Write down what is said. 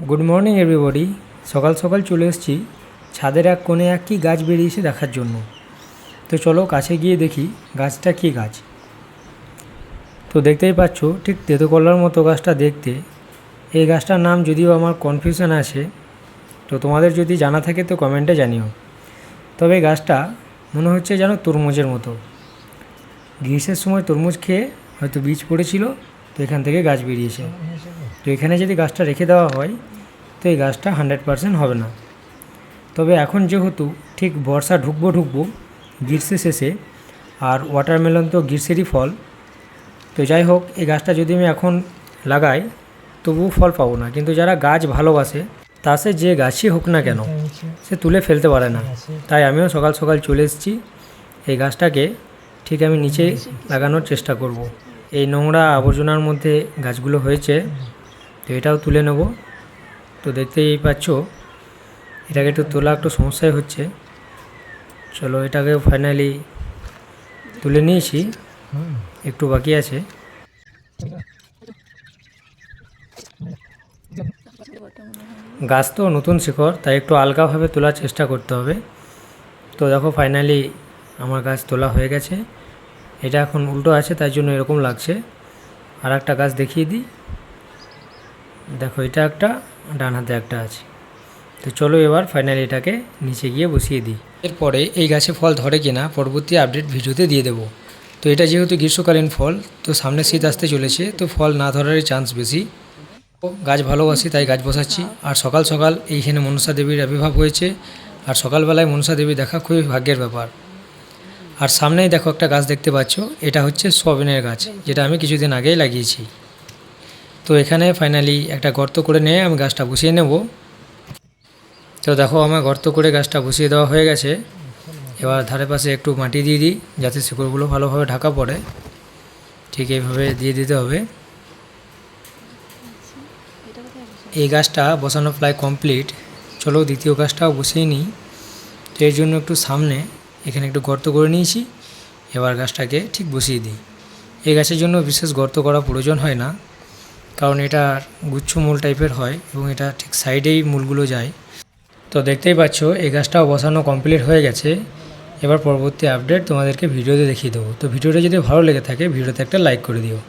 Good morning everybody. সকাল সকাল চলে এসেছি ছাদের এক কোণে এক কী গাছ বেরিয়েছে দেখার জন্য। তো চলো কাছে গিয়ে দেখি গাছটা কী গাছ। তো দেখতেই পাচ্ছ ঠিক তেঁতুকলার মতো গাছটা দেখতে। এই গাছটার নাম যদিও আমার কনফিউশন আছে, তো তোমাদের যদি জানা থাকে তো কমেন্টে জানিও। তবে গাছটা মনে হচ্ছে যেন তরমুজের মতো। গ্রীষ্মের সময় তরমুজ খেয়ে হয়তো বীজ পড়েছিল, তো এখান থেকে গাছ বেরিয়েছে। তো এখানে যদি গাছটা রেখে দেওয়া হয় তো এই গাছটা 100% হবে না। তবে এখন যেহেতু ঠিক বর্ষা ঢুকবো গ্রীষ্মের শেষে, আর ওয়াটারমেলন তো গ্রীষ্মেরই ফল, তো যাই হোক এই গাছটা যদি আমি এখন লাগাই তবুও ফল পাবো না। কিন্তু যারা গাছ ভালোবাসে তা সে যে গাছই হোক না কেন সে তুলে ফেলতে পারে না। তাই আমিও সকাল সকাল চলে এসেছি এই গাছটাকে ঠিক আমি নিচে লাগানোর চেষ্টা করব। এই নোংরা আবর্জনার মধ্যে গাছগুলো হয়েছে, তো এটাও তুলে নেব। তো দেখতেই পাচ্ছ এটাকে একটু তোলা একটু সমস্যাই হচ্ছে। চলো এটাকে ফাইনালি তুলে নিয়েছি, একটু বাকি আছে। গাছ তো নতুন শিকড়, তাই একটু আলগাভাবে তোলার চেষ্টা করতে হবে। তো দেখো ফাইনালি আমার গাছ তোলা হয়ে গেছে। এটা এখন উল্টো আছে তাই জন্য এরকম লাগছে। আর একটা গাছ দেখিয়ে দিই, দেখো এটা একটা, ডান হাতে একটা আছে। তো চলো এবার ফাইনালি এটাকে নিচে গিয়ে বসিয়ে দিই। এরপরে এই গাছে ফল ধরে কিনা পরবর্তী আপডেট ভিডিওতে দিয়ে দেবো। তো এটা যেহেতু গ্রীষ্মকালীন ফল, তো সামনে শীত আসতে চলেছে, তো ফল না ধরারই চান্স বেশি। গাছ ভালোবাসি তাই গাছ বসাচ্ছি। আর সকাল সকাল এইখানে মনসা দেবীর আবির্ভাব হয়েছে, আর সকালবেলায় মনসা দেবী দেখা খুবই ভাগ্যের ব্যাপার। আর সামনেই দেখো একটা গাছ দেখতে পাচ্ছ, এটা হচ্ছে সোয়াবিনের গাছ, যেটা আমি কিছুদিন আগেই লাগিয়েছি। তো এখানে ফাইনালি একটা গর্ত করে নিয়ে আমি গাছটা বসিয়ে নেব। তো দেখো আমার গর্ত করে গাছটা বসিয়ে দেওয়া হয়ে গেছে। এবার ধারে পাশে একটু মাটি দিয়ে দিই যাতে শিকড়গুলো ভালোভাবে ঢাকা পড়ে। ঠিক এইভাবে দিয়ে দিতে হবে। এই গাছটা বসানো প্রায় কমপ্লিট। চলো দ্বিতীয় গাছটাও বসিয়ে নিই। তো এর জন্য একটু সামনে এখানে একটু গর্ত করে নিয়েছি। এবার গাছটাকে ঠিক বসিয়ে দিই। এই গাছের জন্য বিশেষ গর্ত করা প্রয়োজন হয় না, কারণ এটা গুচ্ছ মূল টাইপের হয় এবং এটা ঠিক সাইডেই মূলগুলো যায়। তো দেখতেই পাচ্ছ এই গাছটাও বসানো কমপ্লিট হয়ে গেছে। এবার পরবর্তী আপডেট তোমাদেরকে ভিডিওতে দেখিয়ে দেবো। তো ভিডিওটা যদি ভালো লেগে থাকে ভিডিওতে একটা লাইক করে দিও।